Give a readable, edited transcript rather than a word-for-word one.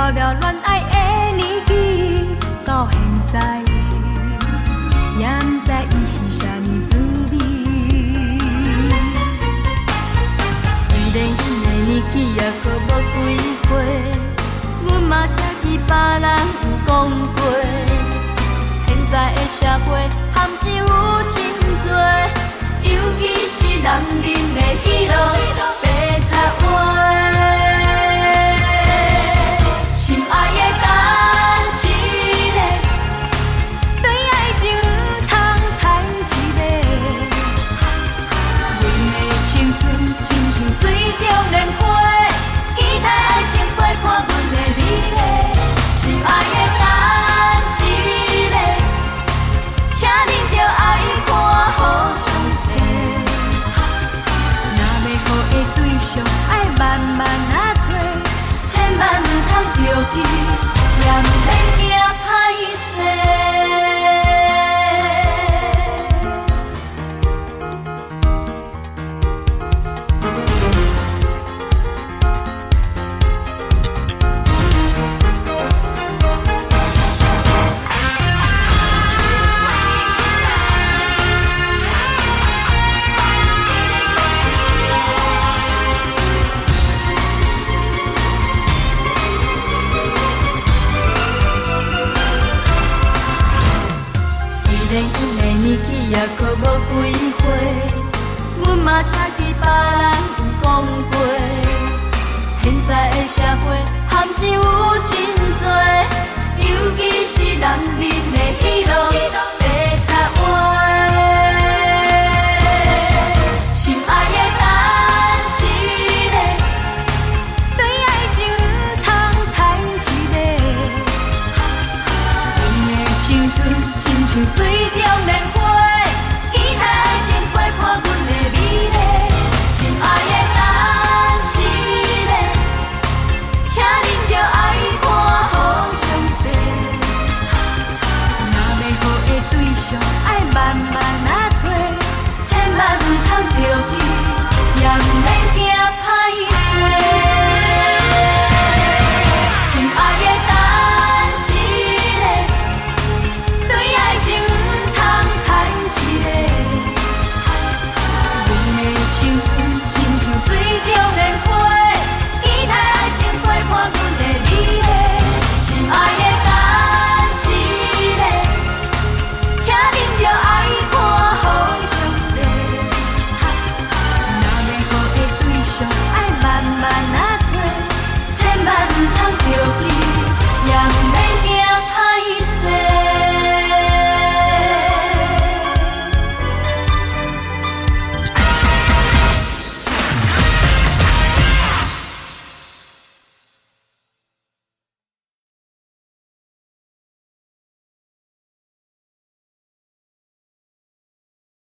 到了恋爱的年纪，到现在也不知伊是啥物滋味。虽然阮的年纪也可无几岁，阮嘛听见别人有讲过，现在的社会含情有真多，尤其是男人的喜怒白插话。心爱的等一个，对爱情不通太激烈。阮的青春亲像水中莲花，期待爱情陪伴阮的美丽。心爱的等一个，请恁着爱看好详细。若要好的对象，爱慢慢找，千万唔通着急，也唔免惊歹势。虽然阮的年纪也可无几岁，阮嘛听见别人有讲过，现在的社会含情有真多，尤其是男人的喜怒。